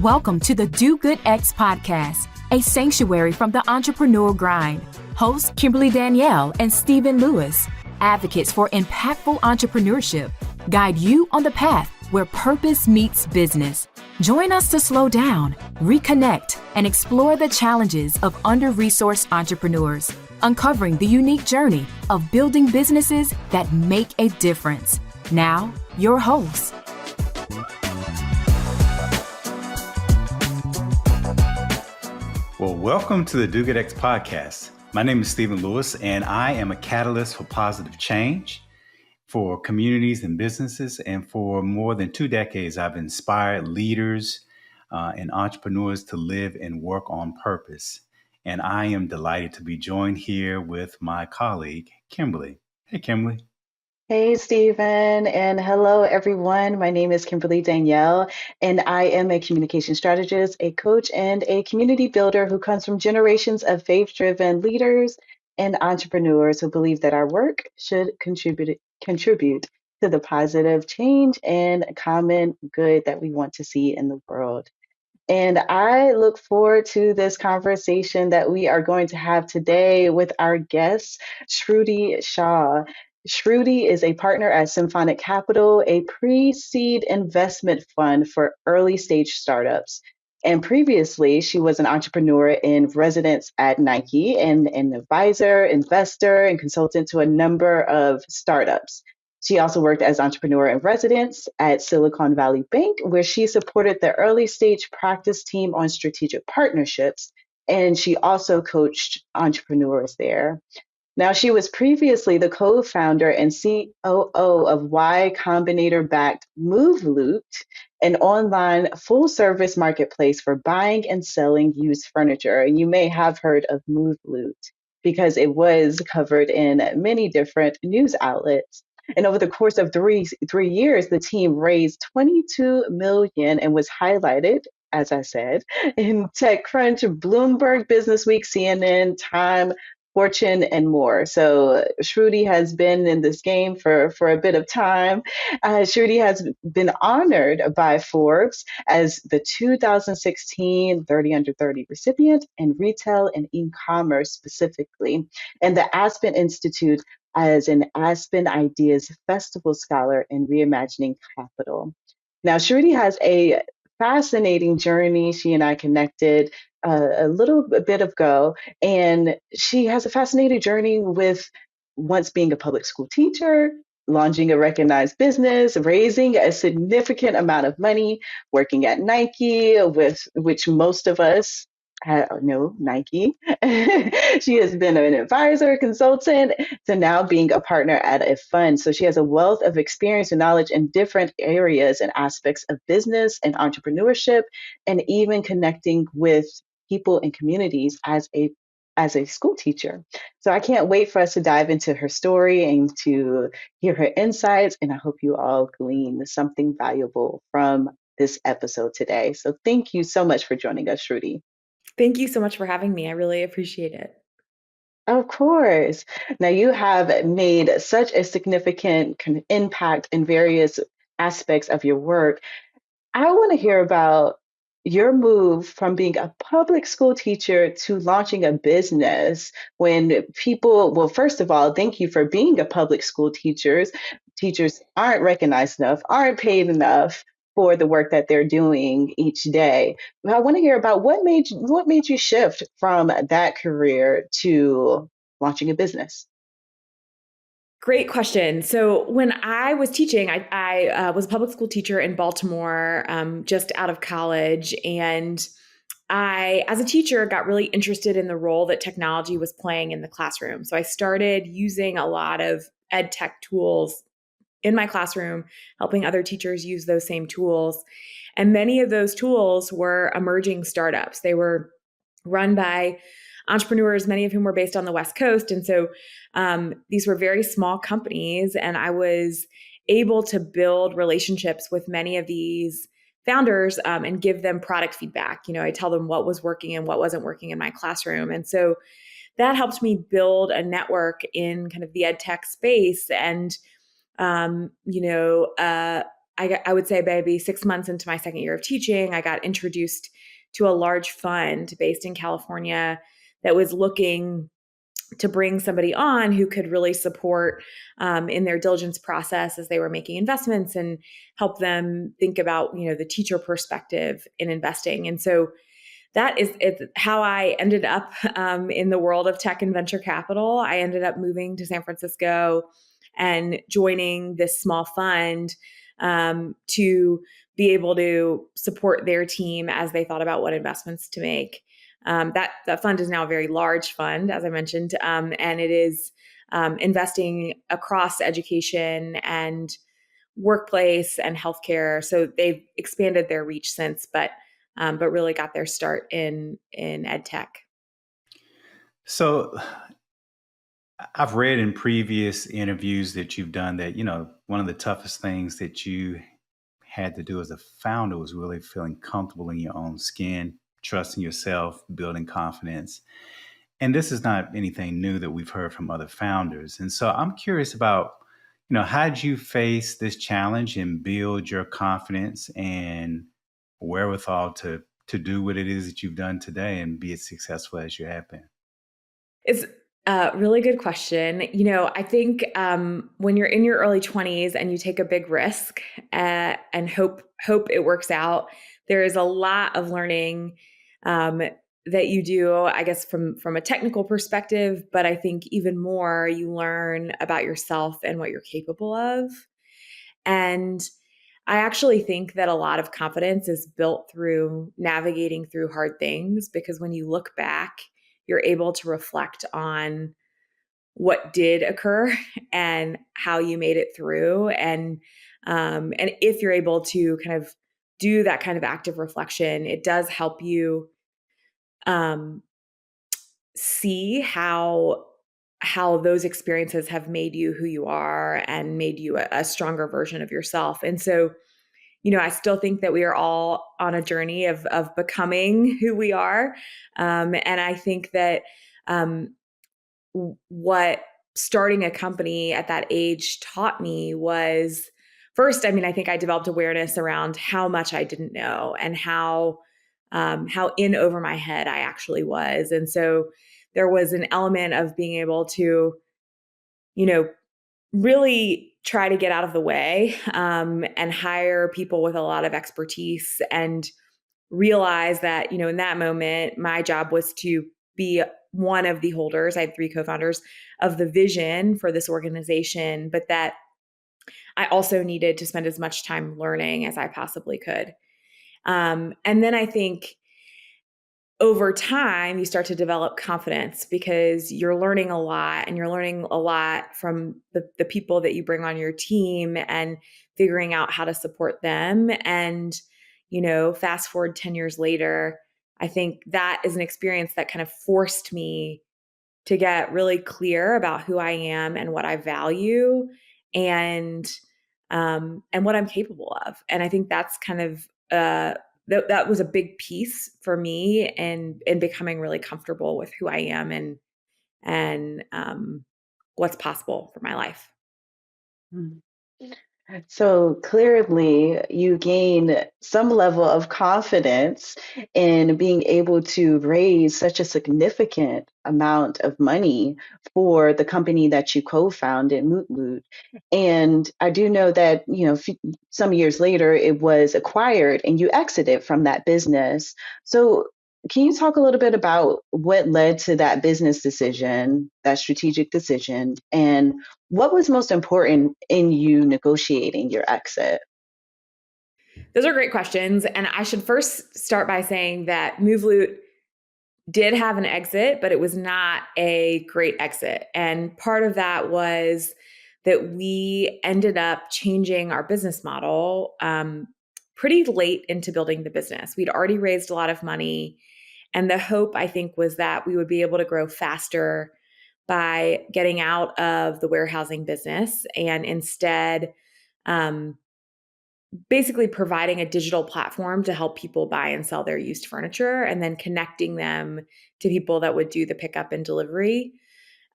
Welcome to the Do Good X podcast, a sanctuary from the entrepreneurial grind. Hosts Kimberly Danielle and Stephen Lewis, advocates for impactful entrepreneurship, guide you on the path where purpose meets business. Join us to slow down, reconnect, and explore the challenges of under-resourced entrepreneurs, uncovering the unique journey of building businesses that make a difference. Now, your hosts. Well, welcome to the Do Good X podcast. My name is Stephen Lewis, and I am a catalyst for positive change for communities and businesses. And for more than 2 decades, I've inspired leaders and entrepreneurs to live and work on purpose. And I am delighted to be joined here with my colleague, Kimberly. Hey, Kimberly. Hey, Stephen, and hello, everyone. My name is Kimberly Danielle, and I am a communication strategist, a coach, and a community builder who comes from generations of faith-driven leaders and entrepreneurs who believe that our work should contribute to the positive change and common good that we want to see in the world. And I look forward to this conversation that we are going to have today with our guest, Shruti Shah. Shruti is a partner at Symphonic Capital, a pre-seed investment fund for early stage startups. And previously, she was an entrepreneur in residence at Nike and an advisor, investor, and consultant to a number of startups. She also worked as entrepreneur in residence at Silicon Valley Bank, where she supported the early stage practice team on strategic partnerships. And she also coached entrepreneurs there. Now, she was previously the co-founder and COO of Y Combinator-backed MoveLoot, an online full-service marketplace for buying and selling used furniture. And you may have heard of MoveLoot because it was covered in many different news outlets. And over the course of three years, the team raised $22 million and was highlighted, as I said, in TechCrunch, Bloomberg Businessweek, CNN, Time, Fortune, and more. So Shruti has been in this game for a bit of time. Shruti has been honored by Forbes as the 2016 30 Under 30 recipient in retail and e-commerce specifically, and the Aspen Institute as an Aspen Ideas Festival Scholar in Reimagining Capital. Now, Shruti has a fascinating journey. She and I connected a little bit ago, and she has a fascinating journey with once being a public school teacher, launching a recognized business, raising a significant amount of money, working at Nike, with which most of us know Nike. She has been an advisor, consultant, to now being a partner at a fund. So she has a wealth of experience and knowledge in different areas and aspects of business and entrepreneurship, and even connecting with people and communities as a school teacher. So I can't wait for us to dive into her story and to hear her insights. And I hope you all glean something valuable from this episode today. So thank you so much for joining us, Shruti. Thank you so much for having me. I really appreciate it. Of course. Now, you have made such a significant impact in various aspects of your work. I want to hear about your move from being a public school teacher to launching a business when people, well, first of all, thank you for being a public school teacher. Teachers aren't recognized enough, aren't paid enough for the work that they're doing each day. But I want to hear about what made you shift from that career to launching a business. Great question. So when I was teaching, I was a public school teacher in Baltimore, just out of college. And I, as a teacher, got really interested in the role that technology was playing in the classroom. So I started using a lot of ed tech tools in my classroom, helping other teachers use those same tools. And many of those tools were emerging startups. They were run by entrepreneurs, many of whom were based on the West Coast. And so these were very small companies, and I was able to build relationships with many of these founders and give them product feedback. You know, I tell them what was working and what wasn't working in my classroom. And so that helped me build a network in kind of the ed tech space. And, I would say maybe 6 months into my second year of teaching, I got introduced to a large fund based in California that was looking to bring somebody on who could really support in their diligence process as they were making investments and help them think about, the teacher perspective in investing. And so that is how I ended up in the world of tech and venture capital. I ended up moving to San Francisco and joining this small fund to be able to support their team as they thought about what investments to make. That fund is now a very large fund, as I mentioned, and it is investing across education and workplace and healthcare. So they've expanded their reach since, but really got their start in ed tech. So I've read in previous interviews that you've done that, one of the toughest things that you had to do as a founder was really feeling comfortable in your own skin, trusting yourself, building confidence. And this is not anything new that we've heard from other founders. And so I'm curious about, how did you face this challenge and build your confidence and wherewithal to do what it is that you've done today and be as successful as you have been? It's a really good question. I think when you're in your early 20s and you take a big risk and hope it works out, there is a lot of learning that you do, I guess, from a technical perspective, but I think even more you learn about yourself and what you're capable of. And I actually think that a lot of confidence is built through navigating through hard things, because when you look back, you're able to reflect on what did occur and how you made it through. And if you're able to kind of do that kind of active reflection, it does help you see how those experiences have made you who you are and made you a stronger version of yourself. And so, I still think that we are all on a journey of becoming who we are. And I think that what starting a company at that age taught me was, first, I think I developed awareness around how much I didn't know and how in over my head I actually was. And so there was an element of being able to, really try to get out of the way and hire people with a lot of expertise, and realize that, in that moment, my job was to be one of the holders. I had 3 co-founders of the vision for this organization, but that I also needed to spend as much time learning as I possibly could. And then I think over time, you start to develop confidence because you're learning a lot, and you're learning a lot from the people that you bring on your team and figuring out how to support them. And, fast forward 10 years later, I think that is an experience that kind of forced me to get really clear about who I am and what I value and what I'm capable of. And I think that's kind of that was a big piece for me in becoming really comfortable with who I am and what's possible for my life. Mm. So clearly, you gain some level of confidence in being able to raise such a significant amount of money for the company that you co-founded, Mootloot. And I do know that, some years later, it was acquired and you exited from that business. So can you talk a little bit about what led to that business decision, that strategic decision, and what was most important in you negotiating your exit? Those are great questions. And I should first start by saying that Moveloot did have an exit, but it was not a great exit. And part of that was that we ended up changing our business model pretty late into building the business. We'd already raised a lot of money. And the hope, I think, was that we would be able to grow faster by getting out of the warehousing business and instead basically providing a digital platform to help people buy and sell their used furniture, and then connecting them to people that would do the pickup and delivery.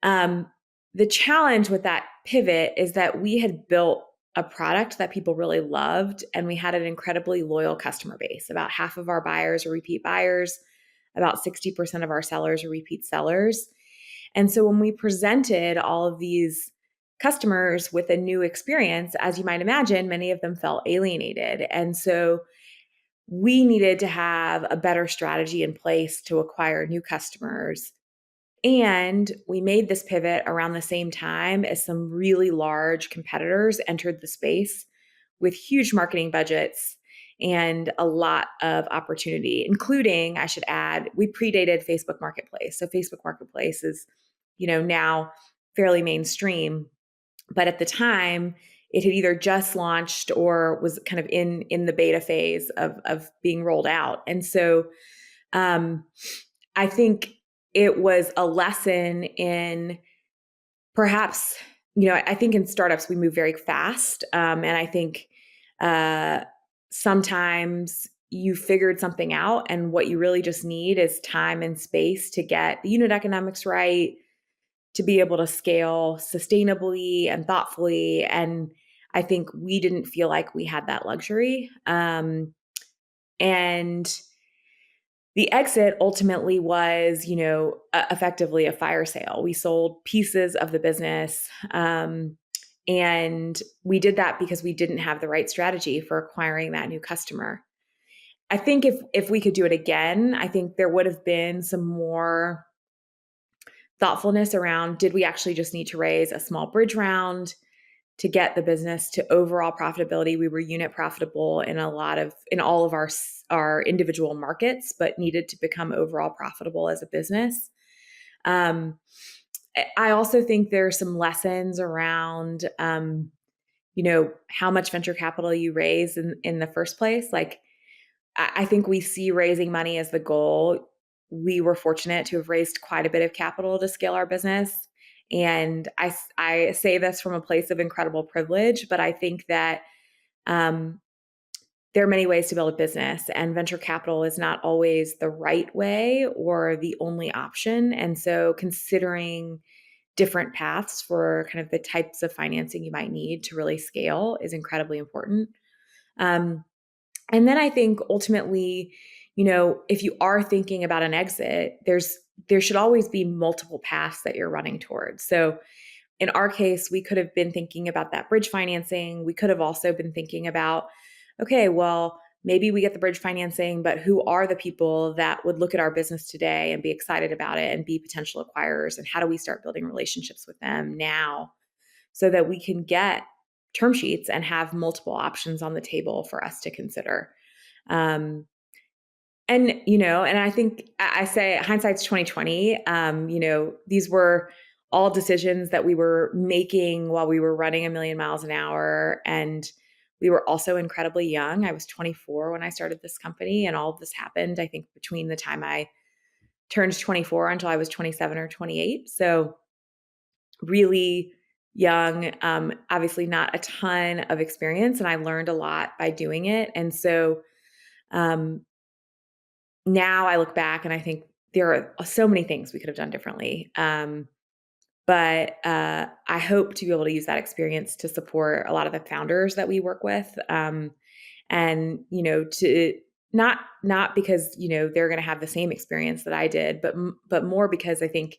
The challenge with that pivot is that we had built a product that people really loved, and we had an incredibly loyal customer base. About half of our buyers are repeat buyers. About 60% of our sellers are repeat sellers. And so when we presented all of these customers with a new experience, as you might imagine, many of them felt alienated. And so we needed to have a better strategy in place to acquire new customers. And we made this pivot around the same time as some really large competitors entered the space with huge marketing budgets and a lot of opportunity, including, I should add, we predated Facebook Marketplace. So Facebook Marketplace is, now fairly mainstream. But at the time, it had either just launched or was kind of in the beta phase of being rolled out. And so I think it was a lesson in perhaps, I think in startups, we move very fast. And I think sometimes you figured something out, and what you really just need is time and space to get the unit economics right, to be able to scale sustainably and thoughtfully. And I think we didn't feel like we had that luxury. And the exit ultimately was, effectively a fire sale. We sold pieces of the business. And we did that because we didn't have the right strategy for acquiring that new customer. I think if we could do it again, I think there would have been some more thoughtfulness around, did we actually just need to raise a small bridge round to get the business to overall profitability? We were unit profitable in all of our individual markets, but needed to become overall profitable as a business. I also think there are some lessons around, how much venture capital you raise in the first place. Like, I think we see raising money as the goal. We were fortunate to have raised quite a bit of capital to scale our business. And I say this from a place of incredible privilege, but I think that there are many ways to build a business, and venture capital is not always the right way or the only option. And so considering different paths for kind of the types of financing you might need to really scale is incredibly important. And then I think ultimately, if you are thinking about an exit, there should always be multiple paths that you're running towards. So in our case, we could have been thinking about that bridge financing. We could have also been thinking about, okay, well, maybe we get the bridge financing, but who are the people that would look at our business today and be excited about it and be potential acquirers? And how do we start building relationships with them now so that we can get term sheets and have multiple options on the table for us to consider? And I think I say hindsight's 2020. These were all decisions that we were making while we were running 1,000,000 miles an hour. And we were also incredibly young. I was 24 when I started this company, and all of this happened, I think, between the time I turned 24 until I was 27 or 28. So really young, obviously not a ton of experience, and I learned a lot by doing it. And so now I look back and I think there are so many things we could have done differently. But I hope to be able to use that experience to support a lot of the founders that we work with. And, to not because, they're going to have the same experience that I did, but more because I think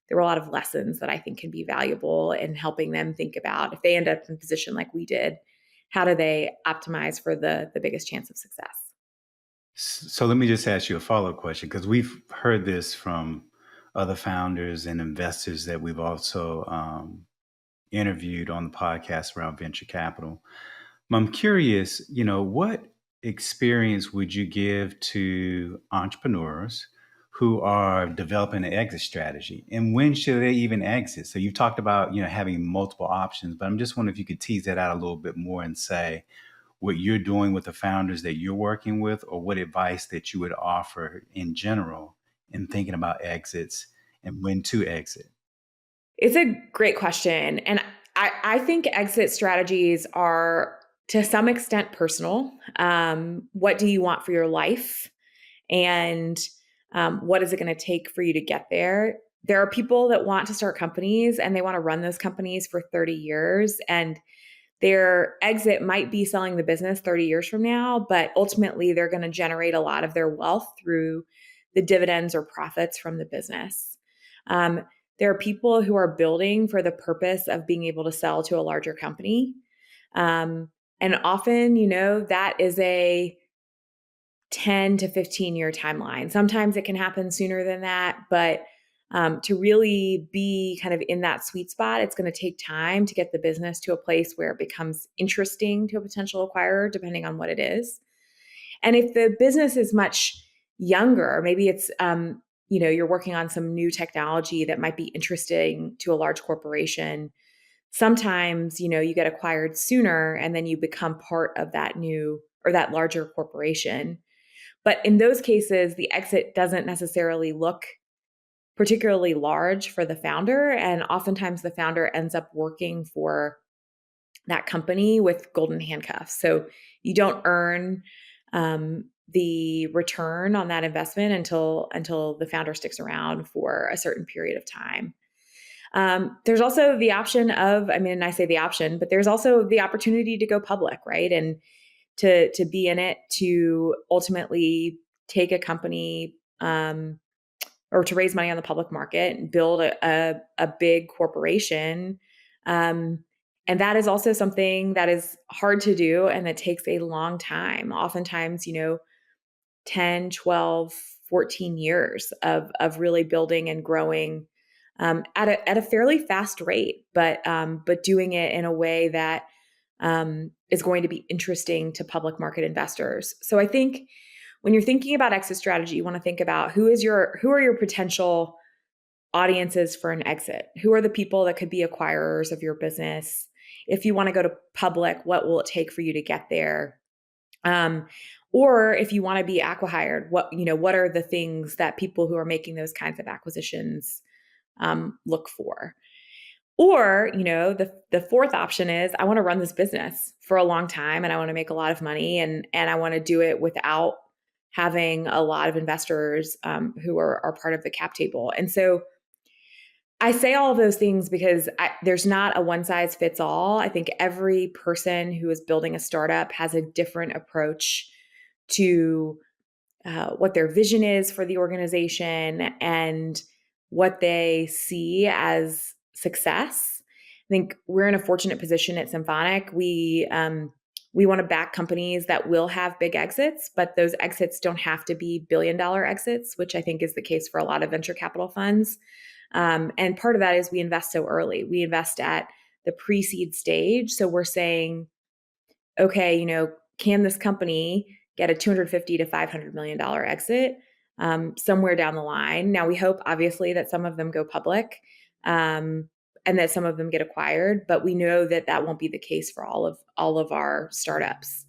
there were a lot of lessons that I think can be valuable in helping them think about, if they end up in a position like we did, how do they optimize for the biggest chance of success? So let me just ask you a follow-up question, because we've heard this from other founders and investors that we've also interviewed on the podcast around venture capital. I'm curious, what experience would you give to entrepreneurs who are developing an exit strategy, and when should they even exit? So you talked about, having multiple options, but I'm just wondering if you could tease that out a little bit more and say what you're doing with the founders that you're working with, or what advice that you would offer in general in thinking about exits and when to exit. It's a great question. And I think exit strategies are to some extent personal. What do you want for your life? And what is it going to take for you to get there? There are people that want to start companies and they want to run those companies for 30 years. And their exit might be selling the business 30 years from now, but ultimately they're going to generate a lot of their wealth through the dividends or profits from the business. There are people who are building for the purpose of being able to sell to a larger company. And often, that is a 10 to 15 year timeline. Sometimes it can happen sooner than that, but to really be kind of in that sweet spot, it's going to take time to get the business to a place where it becomes interesting to a potential acquirer, depending on what it is. And if the business is much younger, maybe it's, you're working on some new technology that might be interesting to a large corporation. Sometimes, you get acquired sooner and then you become part of that new or that larger corporation. But in those cases, the exit doesn't necessarily look particularly large for the founder. And oftentimes the founder ends up working for that company with golden handcuffs. So you don't earn the return on that investment until the founder sticks around for a certain period of time. There's also the option of, I say the option, but there's also the opportunity to go public, right? And to be in it, to ultimately take a company or to raise money on the public market and build a big corporation. And that is also something that is hard to do and that takes a long time. Oftentimes, 10, 12, 14 years of really building and growing at a fairly fast rate, but doing it in a way that is going to be interesting to public market investors. So I think when you're thinking about exit strategy, you want to think about who are your potential audiences for an exit? Who are the people that could be acquirers of your business? If you want to go to public, what will it take for you to get there? Or if you want to be acqui-hired, what are the things that people who are making those kinds of acquisitions look for? Or, the fourth option is I want to run this business for a long time and I want to make a lot of money and I want to do it without having a lot of investors who are part of the cap table. And so I say all of those things because there's not a one size fits all. I think every person who is building a startup has a different approach to what their vision is for the organization and what they see as success. I think we're in a fortunate position at Symphonic. We want to back companies that will have big exits, but those exits don't have to be billion-dollar exits, which I think is the case for a lot of venture capital funds. And part of that is we invest so early. We invest at the pre-seed stage. So we're saying, okay, can this company get a $250 to $500 million exit somewhere down the line? Now, we hope, obviously, that some of them go public and that some of them get acquired, but we know that that won't be the case for all of our startups.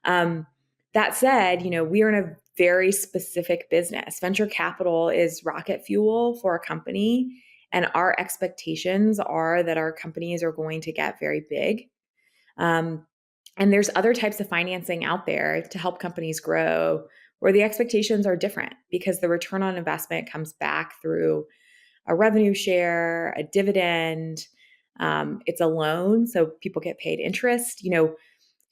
That said, we are in a very specific business. Venture capital is rocket fuel for a company, and our expectations are that our companies are going to get very big. And there's other types of financing out there to help companies grow where the expectations are different because the return on investment comes back through a revenue share, a dividend. It's a loan, so people get paid interest.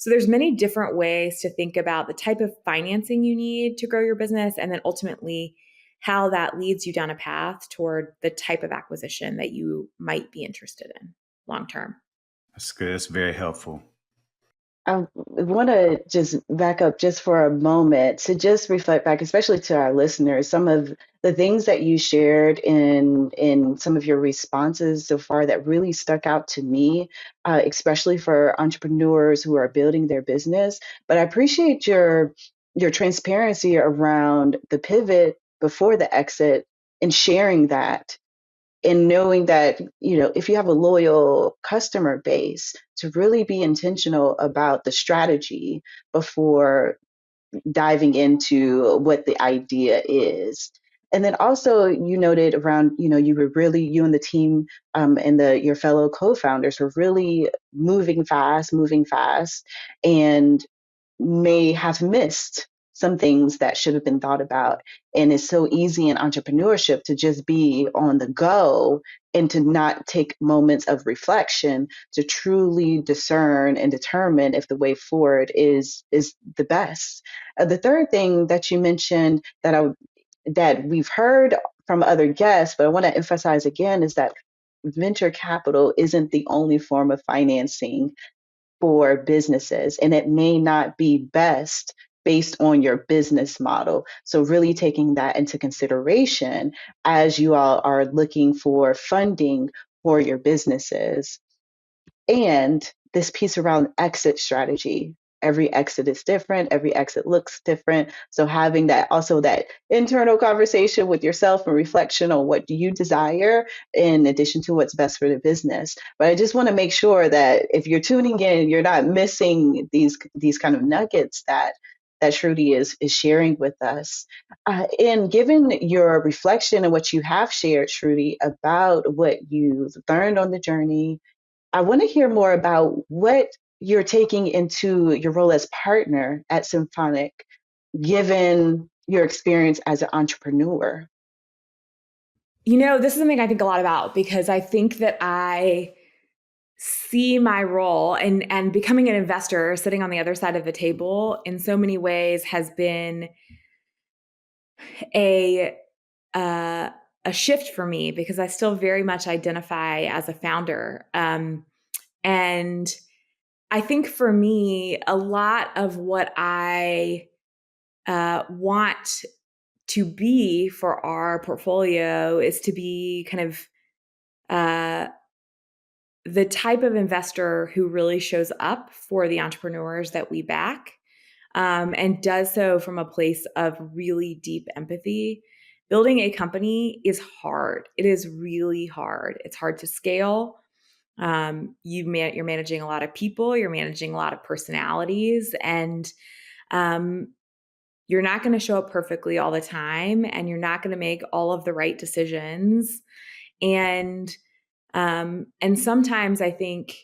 So there's many different ways to think about the type of financing you need to grow your business, and then ultimately how that leads you down a path toward the type of acquisition that you might be interested in long term. That's good. That's very helpful. I want to just back up just for a moment to just reflect back, especially to our listeners, some of the things that you shared in some of your responses so far that really stuck out to me, especially for entrepreneurs who are building their business. But I appreciate your transparency around the pivot before the exit and sharing that. And knowing that, if you have a loyal customer base, to really be intentional about the strategy before diving into what the idea is. And then also you noted around, you and the team and your fellow co-founders were really moving fast, and may have missed some things that should have been thought about. And it's so easy in entrepreneurship to just be on the go and to not take moments of reflection to truly discern and determine if the way forward is the best. The third thing that you mentioned that we've heard from other guests, but I want to emphasize again, is that venture capital isn't the only form of financing for businesses, and it may not be best based on your business model. So really taking that into consideration as you all are looking for funding for your businesses. And this piece around exit strategy. Every exit is different. Every exit looks different. So having that internal conversation with yourself and reflection on what do you desire in addition to what's best for the business. But I just want to make sure that if you're tuning in, you're not missing these kind of nuggets that Shruti is sharing with us. And given your reflection and what you have shared, Shruti, about what you've learned on the journey, I want to hear more about what you're taking into your role as partner at Symphonic, given your experience as an entrepreneur. This is something I think a lot about, because I think that I see my role and becoming an investor, sitting on the other side of the table, in so many ways has been a shift for me, because I still very much identify as a founder. And I think for me, a lot of what I want to be for our portfolio is to be kind of the type of investor who really shows up for the entrepreneurs that we back, and does so from a place of really deep empathy. Building a company is hard. It is really hard. It's hard to scale. You're managing a lot of people. You're managing a lot of personalities, and you're not going to show up perfectly all the time, and you're not going to make all of the right decisions. And sometimes I think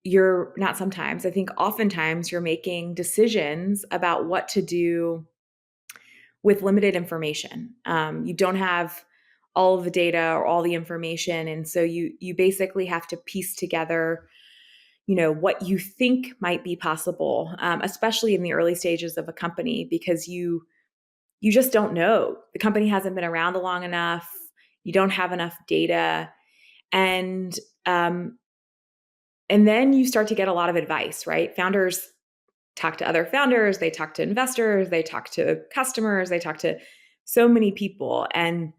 you're not sometimes, I think oftentimes you're making decisions about what to do with limited information. You don't have all of the data or all the information. And so you basically have to piece together, what you think might be possible, especially in the early stages of a company, because you just don't know. The company hasn't been around long enough. You don't have enough data. And then you start to get a lot of advice, right? Founders talk to other founders, they talk to investors, they talk to customers, they talk to so many people. And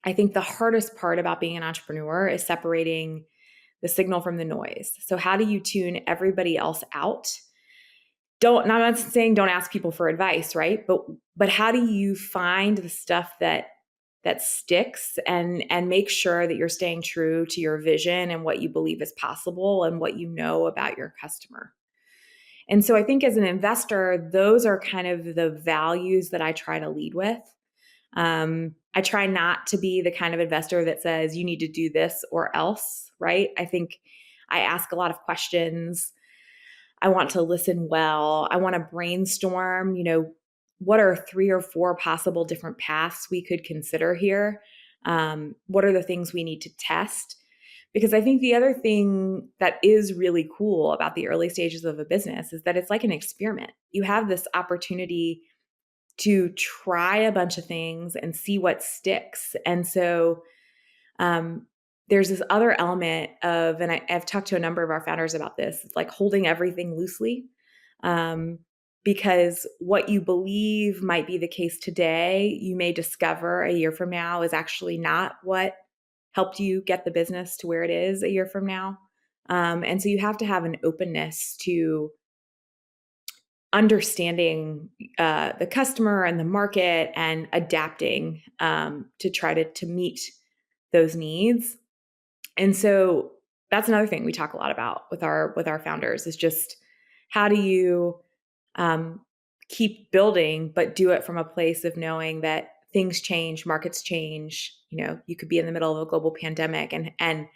I think the hardest part about being an entrepreneur is separating the signal from the noise. So how do you tune everybody else out? I'm not saying don't ask people for advice, right? But how do you find the stuff that sticks and make sure that you're staying true to your vision and what you believe is possible and what you know about your customer? And so I think as an investor, those are kind of the values that I try to lead with. I try not to be the kind of investor that says you need to do this or else, right? I think I ask a lot of questions. I want to listen well. I want to brainstorm, what are 3 or 4 possible different paths we could consider here? What are the things we need to test? Because I think the other thing that is really cool about the early stages of a business is that it's like an experiment. You have this opportunity to try a bunch of things and see what sticks. And so there's this other element of, and I've talked to a number of our founders about this, it's like holding everything loosely. Because what you believe might be the case today, you may discover a year from now is actually not what helped you get the business to where it is a year from now. And so you have to have an openness to understanding the customer and the market and adapting to try to meet those needs. And so that's another thing we talk a lot about with our founders, is just how do you keep building, but do it from a place of knowing that things change, markets change. You could be in the middle of a global pandemic, and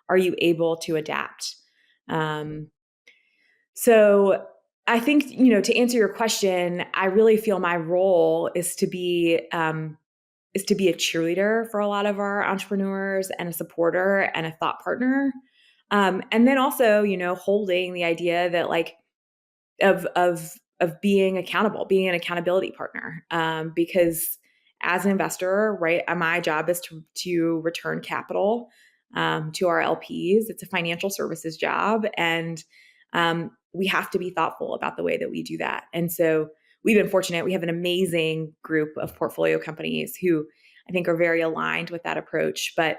are you able to adapt? So I think, to answer your question, I really feel my role is to be a cheerleader for a lot of our entrepreneurs and a supporter and a thought partner. And then also, holding the idea that like of being accountable, being an accountability partner. Because as an investor, right, my job is to return capital to our LPs. It's a financial services job, and we have to be thoughtful about the way that we do that. And so we've been fortunate. We have an amazing group of portfolio companies who I think are very aligned with that approach. But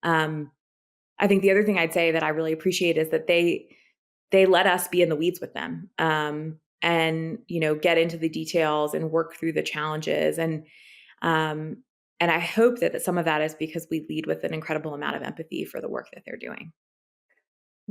I think the other thing I'd say that I really appreciate is that they let us be in the weeds with them, and get into the details and work through the challenges. And I hope that some of that is because we lead with an incredible amount of empathy for the work that they're doing.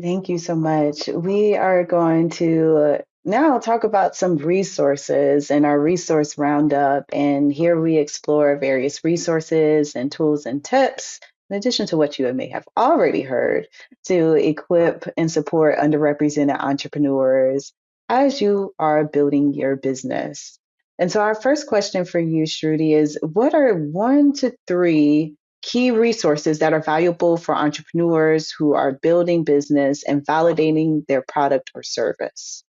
Thank you so much. We are going to now talk about some resources in our resource roundup. And here we explore various resources and tools and tips, in addition to what you may have already heard, to equip and support underrepresented entrepreneurs as you are building your business. And so our first question for you, Shruti, is what are 1 to 3 key resources that are valuable for entrepreneurs who are building business and validating their product or service?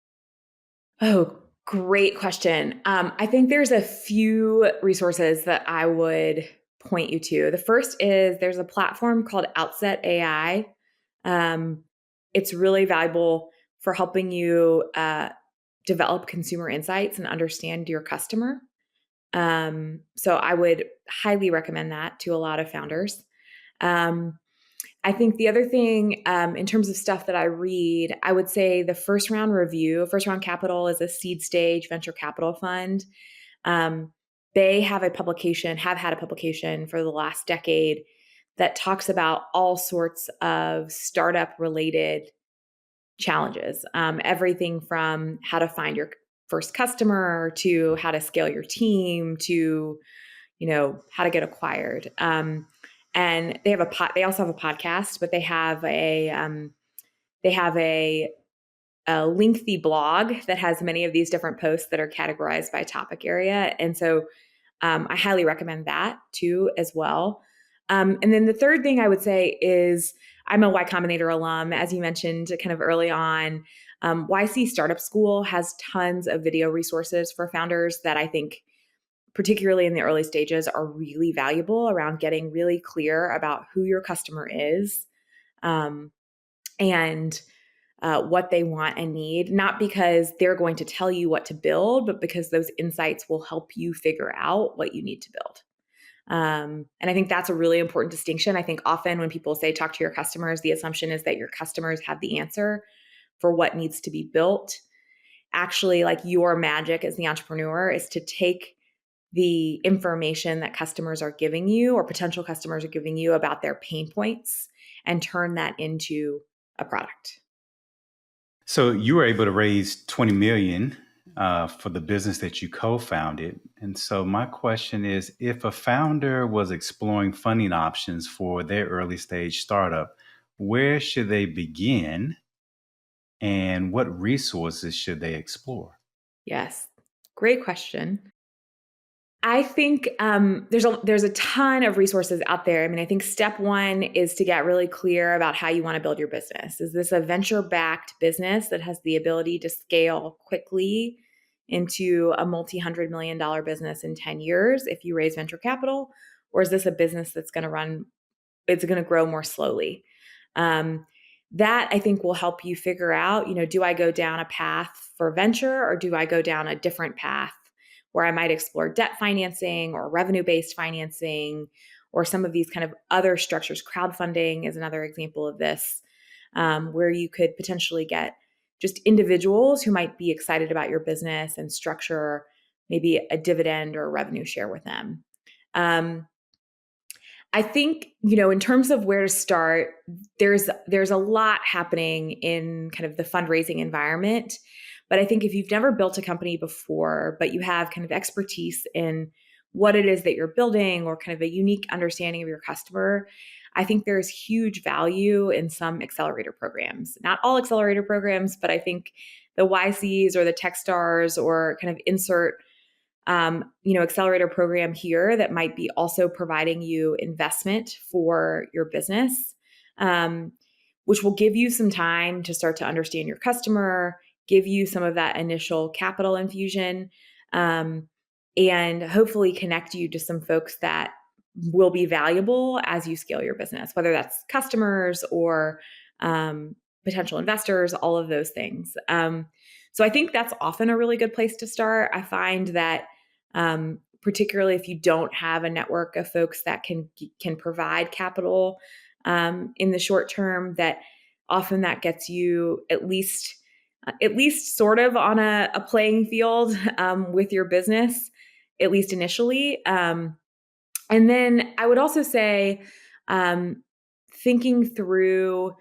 Oh, great question. I think there's a few resources that I would point you to. The first is there's a platform called Outset AI. It's really valuable for helping you develop consumer insights and understand your customer. So I would highly recommend that to a lot of founders. I think the other thing, in terms of stuff that I read, I would say the First Round Capital is a seed stage venture capital fund. They have had a publication for the last decade that talks about all sorts of startup related challenges, everything from how to find your first customer to how to scale your team to, how to get acquired. And they also have a podcast, but they have a lengthy blog that has many of these different posts that are categorized by topic area. And so I highly recommend that too as well. And then the third thing I would say is I'm a Y Combinator alum, as you mentioned kind of early on. YC Startup School has tons of video resources for founders that I think, particularly in the early stages, are really valuable around getting really clear about who your customer is, and what they want and need, not because they're going to tell you what to build, but because those insights will help you figure out what you need to build. And I think that's a really important distinction. I think often when people say talk to your customers, the assumption is that your customers have the answer for what needs to be built. Actually, like, your magic as the entrepreneur is to take the information that customers are giving you or potential customers are giving you about their pain points and turn that into a product. So you were able to raise 20 million for the business that you co-founded. And so my question is, if a founder was exploring funding options for their early stage startup, where should they begin and what resources should they explore? Yes, great question. I think there's a ton of resources out there. I mean, I think step one is to get really clear about how you want to build your business. Is this a venture-backed business that has the ability to scale quickly into a multi-$100 million business in 10 years if you raise venture capital? Or is this a business that's going to grow more slowly? That I think will help you figure out, do I go down a path for venture or do I go down a different path where I might explore debt financing or revenue-based financing or some of these kind of other structures. Crowdfunding is another example of this, where you could potentially get just individuals who might be excited about your business and structure maybe a dividend or a revenue share with them. I think, in terms of where to start, there's a lot happening in kind of the fundraising environment. But I think if you've never built a company before, but you have kind of expertise in what it is that you're building or kind of a unique understanding of your customer, I think there's huge value in some accelerator programs. Not all accelerator programs, but I think the YCs or the Techstars or kind of insert accelerator program here that might be also providing you investment for your business, which will give you some time to start to understand your customer, give you some of that initial capital infusion, and hopefully connect you to some folks that will be valuable as you scale your business, whether that's customers or potential investors, all of those things. So I think that's often a really good place to start. I find that particularly if you don't have a network of folks that can provide capital in the short term, that often that gets you at least sort of on a playing field with your business, at least initially. And then I would also say thinking through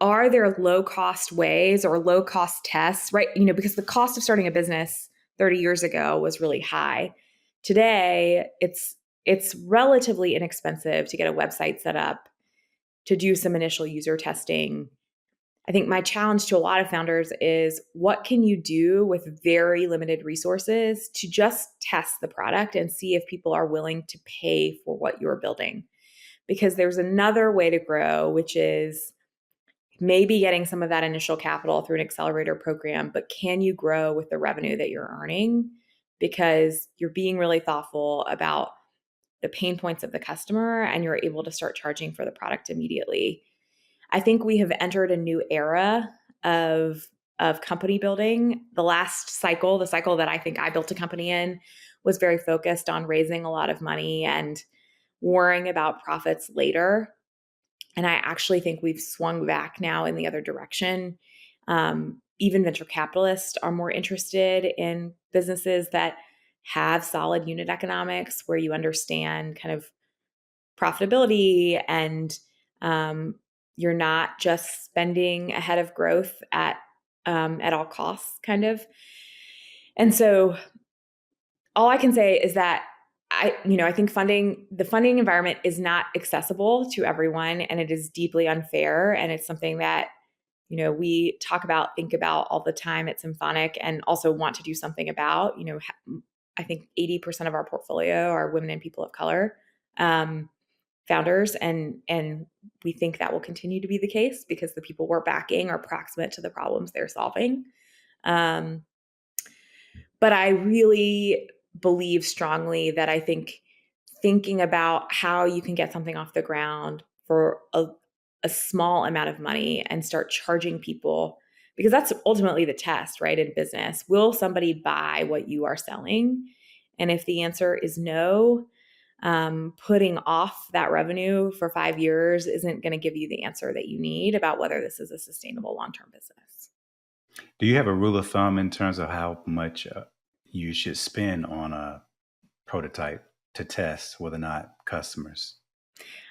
are there low-cost ways or low-cost tests, right? Because the cost of starting a business 30 years ago was really high. Today, it's relatively inexpensive to get a website set up, to do some initial user testing. I think my challenge to a lot of founders is what can you do with very limited resources to just test the product and see if people are willing to pay for what you're building? Because there's another way to grow, which is maybe getting some of that initial capital through an accelerator program, but can you grow with the revenue that you're earning? Because you're being really thoughtful about the pain points of the customer and you're able to start charging for the product immediately. I think we have entered a new era of company building. The last cycle, the cycle that I think I built a company in, was very focused on raising a lot of money and worrying about profits later. And I actually think we've swung back now in the other direction. Even venture capitalists are more interested in businesses that have solid unit economics, where you understand kind of profitability and you're not just spending ahead of growth at all costs, kind of. And so all I can say is that I think the funding environment is not accessible to everyone, and it is deeply unfair. And it's something that, we think about all the time at Symphonic, and also want to do something about. I think 80% of our portfolio are women and people of color founders, and we think that will continue to be the case because the people we're backing are proximate to the problems they're solving. But I really believe strongly that I think thinking about how you can get something off the ground for a small amount of money and start charging people, because that's ultimately the test, right? In business, will somebody buy what you are selling? And if the answer is no, putting off that revenue for 5 years isn't going to give you the answer that you need about whether this is a sustainable long-term business. Do you have a rule of thumb in terms of how much you should spend on a prototype to test whether or not customers?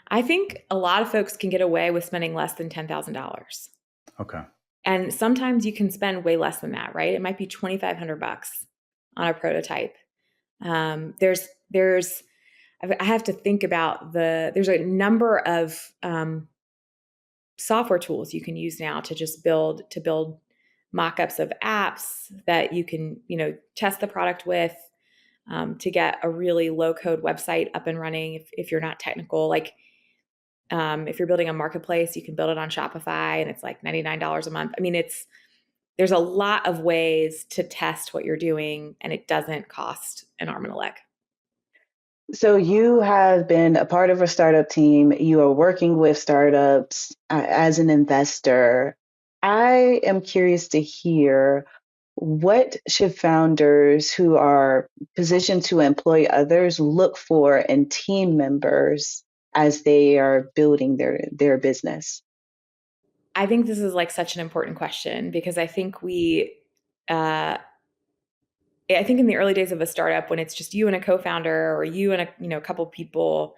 I think a lot of folks can get away with spending less than $10,000. Okay. And sometimes you can spend way less than that, right? It might be $2,500 on a prototype. I have to think about there's a number of software tools you can use now to just build mock-ups of apps that you can, test the product with, to get a really low-code website up and running if you're not technical. Like if you're building a marketplace, you can build it on Shopify and it's like $99 a month. I mean, there's a lot of ways to test what you're doing, and it doesn't cost an arm and a leg. So you have been a part of a startup team. You are working with startups as an investor. I am curious to hear, what should founders who are positioned to employ others look for in team members as they are building their business? I think this is like such an important question, because I think I think in the early days of a startup, when it's just you and a co-founder or you and a couple people,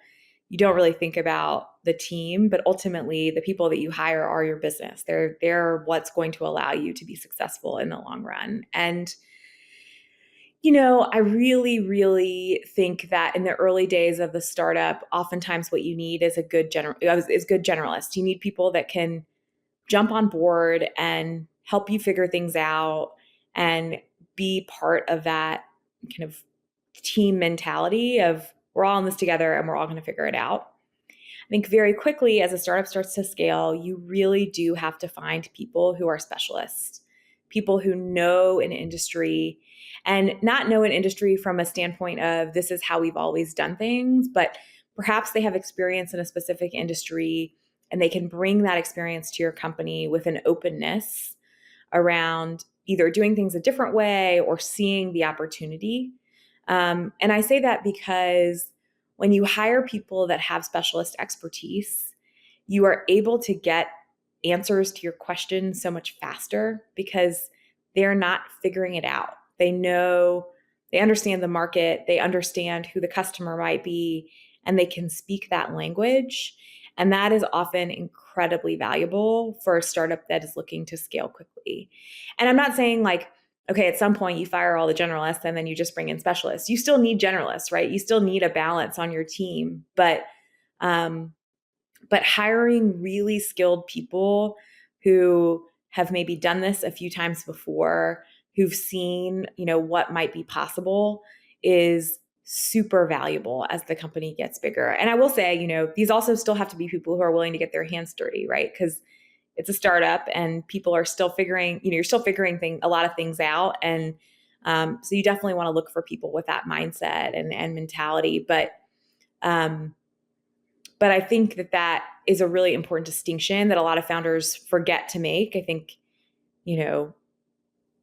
you don't really think about the team, but ultimately the people that you hire are your business. They're what's going to allow you to be successful in the long run. And I really, really think that in the early days of the startup, oftentimes what you need is good generalists. You need people that can jump on board and help you figure things out, and be part of that kind of team mentality of we're all in this together and we're all going to figure it out. I think very quickly as a startup starts to scale, you really do have to find people who are specialists, people who know an industry, and not know an industry from a standpoint of this is how we've always done things, but perhaps they have experience in a specific industry and they can bring that experience to your company with an openness around either doing things a different way or seeing the opportunity. And I say that because when you hire people that have specialist expertise, you are able to get answers to your questions so much faster because they're not figuring it out. They know, they understand the market, they understand who the customer might be, and they can speak that language. And that is often incredibly valuable for a startup that is looking to scale quickly. And I'm not saying like, okay, at some point you fire all the generalists and then you just bring in specialists. You still need generalists, right? You still need a balance on your team, but hiring really skilled people who have maybe done this a few times before, who've seen, what might be possible is super valuable as the company gets bigger. And I will say, these also still have to be people who are willing to get their hands dirty, right? Because it's a startup and people are still figuring, you're still figuring a lot of things out. And so you definitely want to look for people with that mindset and mentality. But I think that is a really important distinction that a lot of founders forget to make. I think,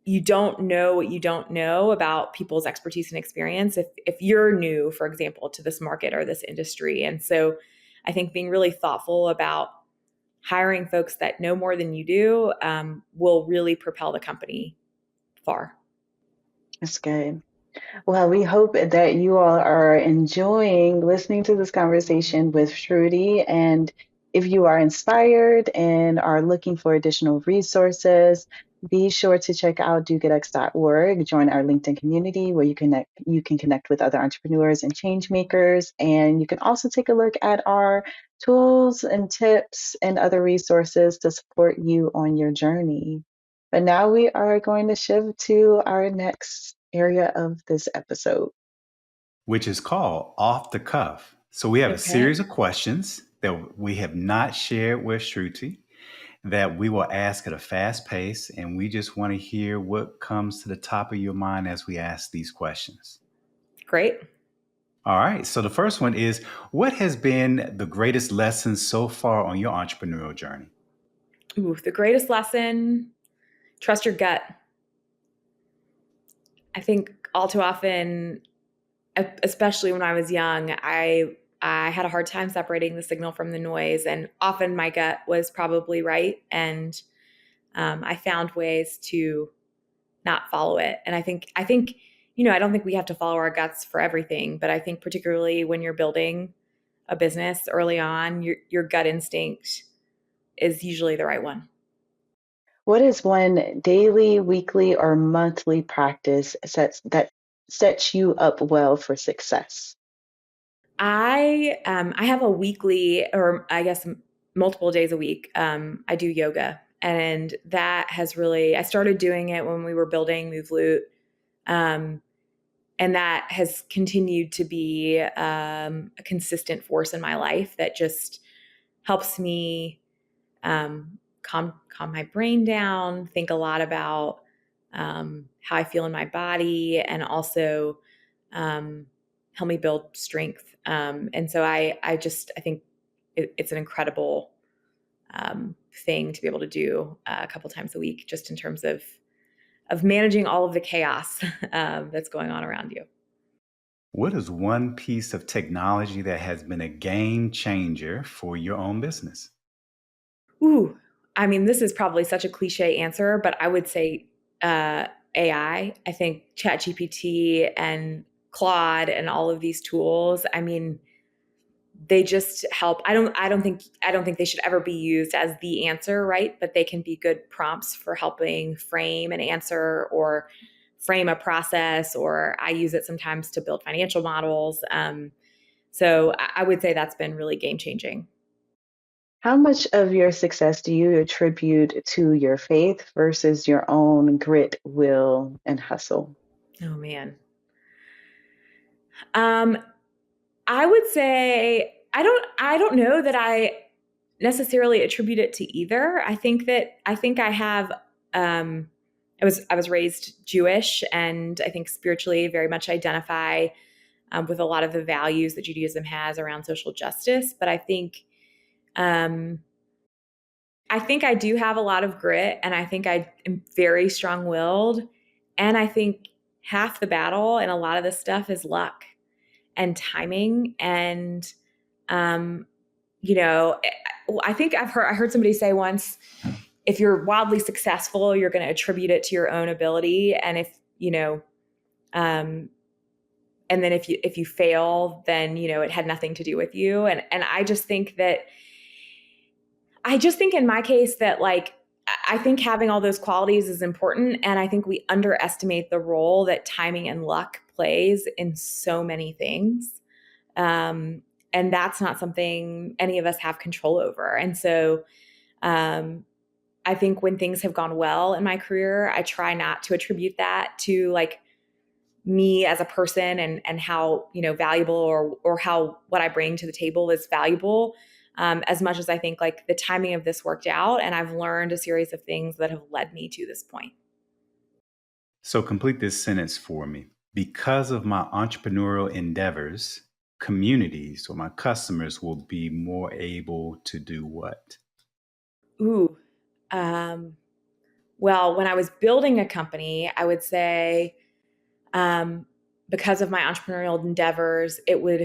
you don't know what you don't know about people's expertise and experience if you're new, for example, to this market or this industry. And so I think being really thoughtful about hiring folks that know more than you do will really propel the company far. That's good. Well, we hope that you all are enjoying listening to this conversation with Shruti. And if you are inspired and are looking for additional resources, be sure to check out dogoodx.org, join our LinkedIn community where you can connect with other entrepreneurs and change makers. And you can also take a look at our tools and tips and other resources to support you on your journey. But now we are going to shift to our next area of this episode, which is called Off the Cuff. So we have a series of questions that we have not shared with Shruti that we will ask at a fast pace, and we just want to hear what comes to the top of your mind as we ask these questions. Great. All right. So the first one is, what has been the greatest lesson so far on your entrepreneurial journey? Ooh, the greatest lesson, trust your gut. I think all too often, especially when I was young, I had a hard time separating the signal from the noise, and often my gut was probably right. And I found ways to not follow it. And I think, I don't think we have to follow our guts for everything, but I think particularly when you're building a business early on, your gut instinct is usually the right one. What is one daily, weekly, or monthly practice that sets you up well for success? I have a weekly, or I guess multiple days a week. I do yoga, and that has really, I started doing it when we were building Move Loot. And that has continued to be a consistent force in my life that just helps me calm my brain down, think a lot about how I feel in my body, and also help me build strength. And so I think it's an incredible thing to be able to do a couple times a week, just in terms of managing all of the chaos that's going on around you. What is one piece of technology that has been a game changer for your own business? Ooh, I mean, this is probably such a cliche answer, but I would say AI. I think ChatGPT and Claude and all of these tools, I mean, they just help. I don't think they should ever be used as the answer, right? But they can be good prompts for helping frame an answer or frame a process, or I use it sometimes to build financial models. So I would say that's been really game changing. How much of your success do you attribute to your faith versus your own grit, will, and hustle? Oh man. I would say I don't know that I necessarily attribute it to either. I think I have I was raised Jewish, and I think spiritually very much identify with a lot of the values that Judaism has around social justice. But um, I think I do have a lot of grit, and I think I am very strong-willed, and I think half the battle and a lot of this stuff is luck and timing. And um, I think I heard somebody say once, if you're wildly successful, you're going to attribute it to your own ability, and um, and then if you fail, then it had nothing to do with you. And I just think in my case that, like, I think having all those qualities is important, and I think we underestimate the role that timing and luck plays in so many things. Um, and that's not something any of us have control over. And so um, I think when things have gone well in my career, I try not to attribute that to, like, me as a person and how valuable or how what I bring to the table is valuable, as much as I think, like, the timing of this worked out, and I've learned a series of things that have led me to this point. So complete this sentence for me. Because of my entrepreneurial endeavors, communities or my customers will be more able to do what? Ooh. Well, when I was building a company, I would say, um, because of my entrepreneurial endeavors, it was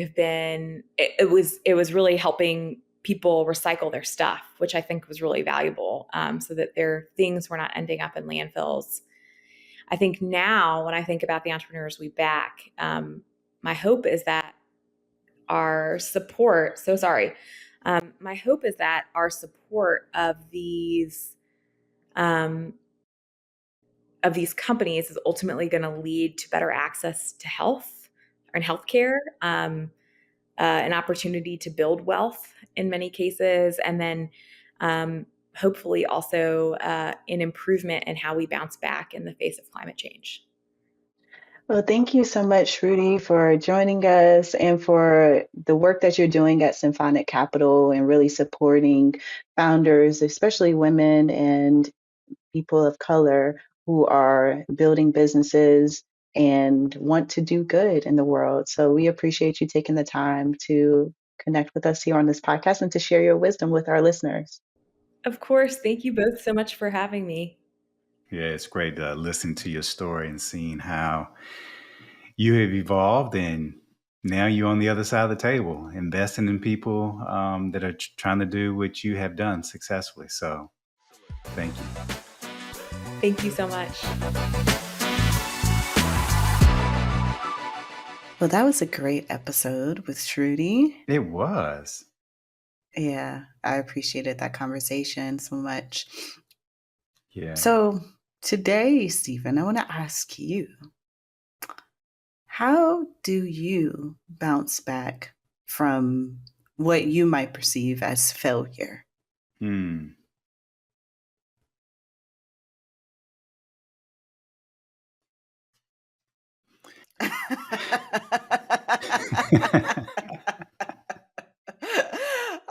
really helping people recycle their stuff, which I think was really valuable, so that their things were not ending up in landfills. I think now, when I think about the entrepreneurs we back, my hope is that our support. So sorry. My hope is that our support um, of these companies is ultimately going to lead to better access to health and healthcare, an opportunity to build wealth in many cases, and then hopefully also an improvement in how we bounce back in the face of climate change. Well, thank you so much, Shruti, for joining us and for the work that you're doing at Symphonic Capital and really supporting founders, especially women and people of color who are building businesses and want to do good in the world. So we appreciate you taking the time to connect with us here on this podcast and to share your wisdom with our listeners. Of course. Thank you both so much for having me. Yeah, it's great to listen to your story and seeing how you have evolved, and now you're on the other side of the table, investing in people that are trying to do what you have done successfully. So thank you. Thank you so much. Well, that was a great episode with Shruti. It was. Yeah, I appreciated that conversation so much. Yeah. So today, Stephen, I want to ask you, how do you bounce back from what you might perceive as failure?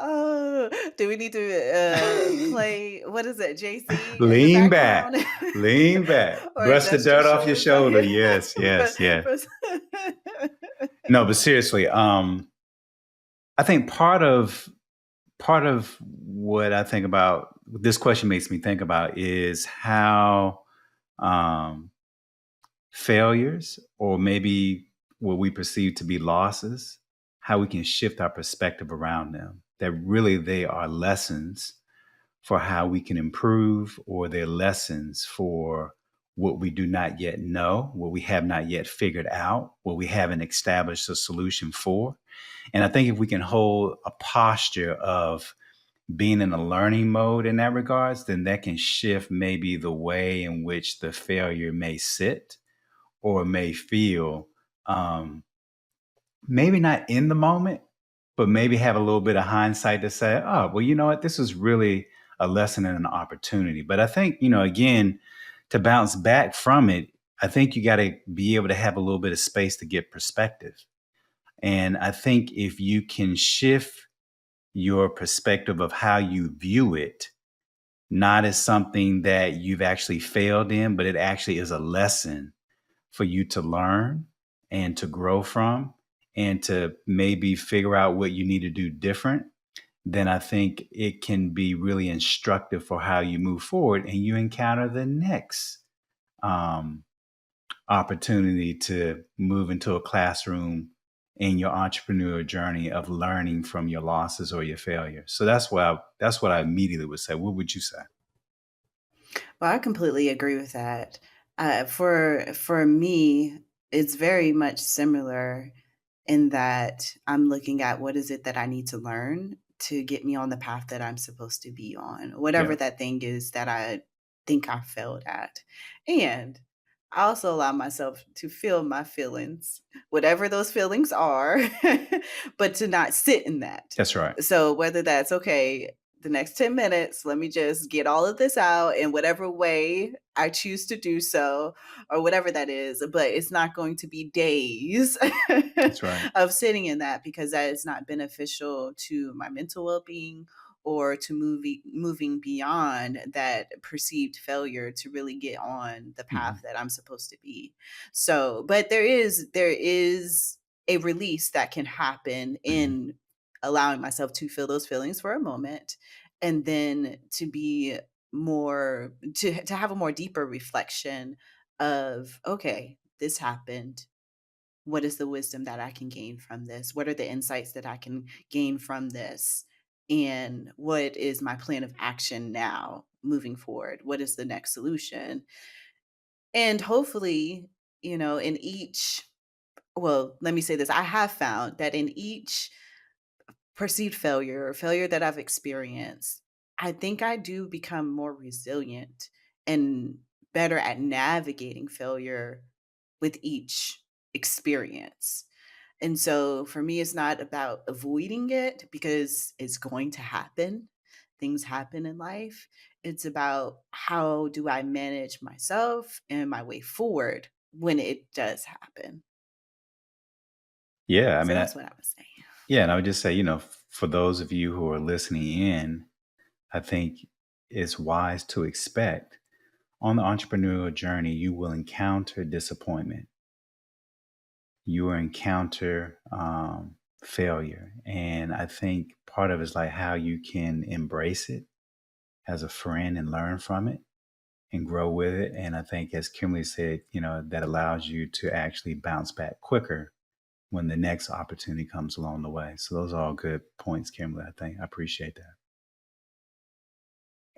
Oh, do we need to play, what is it, JC? Lean back. Lean back. Brush the dirt off your shoulder. Yes. No, but seriously, I think part of what I think about, this question makes me think about, is how failures, or maybe what we perceive to be losses, how we can shift our perspective around them. That really they are lessons for how we can improve, or they're lessons for what we do not yet know, what we have not yet figured out, what we haven't established a solution for. And I think if we can hold a posture of being in a learning mode in that regards, then that can shift maybe the way in which the failure may sit or may feel, maybe not in the moment, but maybe have a little bit of hindsight to say, oh, well, you know what? This is really a lesson and an opportunity. But I think, again, to bounce back from it, I think you got to be able to have a little bit of space to get perspective. And I think if you can shift your perspective of how you view it, not as something that you've actually failed in, but it actually is a lesson for you to learn and to grow from and to maybe figure out what you need to do different, then I think it can be really instructive for how you move forward and you encounter the next opportunity to move into a classroom in your entrepreneurial journey of learning from your losses or your failures. So that's what I immediately would say. What would you say? Well, I completely agree with that. For me, it's very much similar in that I'm looking at what is it that I need to learn to get me on the path that I'm supposed to be on, whatever Yeah. that thing is that I think I failed at. And I also allow myself to feel my feelings, whatever those feelings are, but to not sit in that. That's right. So whether that's okay, the next 10 minutes, let me just get all of this out in whatever way I choose to do so, or whatever that is. But it's not going to be days That's right. of sitting in that, because that is not beneficial to my mental well-being or to moving beyond that perceived failure to really get on the path that I'm supposed to be. So, but there is a release that can happen in allowing myself to feel those feelings for a moment, and then to be more to have a more deeper reflection of, okay, this happened. What is the wisdom that I can gain from this? What are the insights that I can gain from this? And what is my plan of action now moving forward? What is the next solution? And hopefully, in each, well, let me say this, I have found that in each perceived failure or failure that I've experienced, I think I do become more resilient and better at navigating failure with each experience. And so for me, it's not about avoiding it, because it's going to happen. Things happen in life. It's about, how do I manage myself and my way forward when it does happen. Yeah. I So mean, that's what I would say. yeah. And I would just say, for those of you who are listening in, I think it's wise to expect on the entrepreneurial journey, you will encounter disappointment. You will encounter failure. And I think part of it is like how you can embrace it as a friend and learn from it and grow with it. And I think, as Kimberly said, that allows you to actually bounce back quicker when the next opportunity comes along the way. So those are all good points, Kimberly. I appreciate that.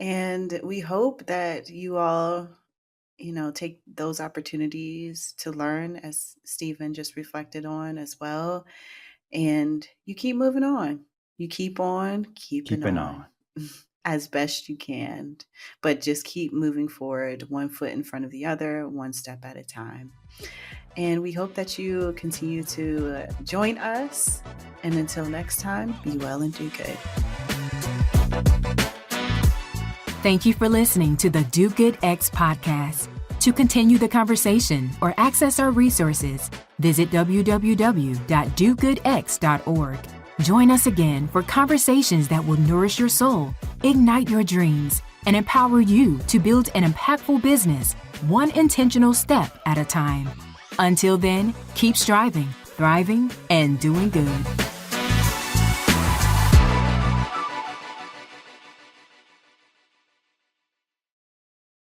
And we hope that you all, take those opportunities to learn, as Stephen just reflected on as well. And you keep moving on. You keep on keeping on as best you can. But just keep moving forward, one foot in front of the other, one step at a time. And we hope that you continue to join us. And until next time, be well and do good. Thank you for listening to the Do Good X podcast. To continue the conversation or access our resources, visit www.dogoodx.org. Join us again for conversations that will nourish your soul, ignite your dreams, and empower you to build an impactful business, one intentional step at a time. Until then, keep striving, thriving, and doing good.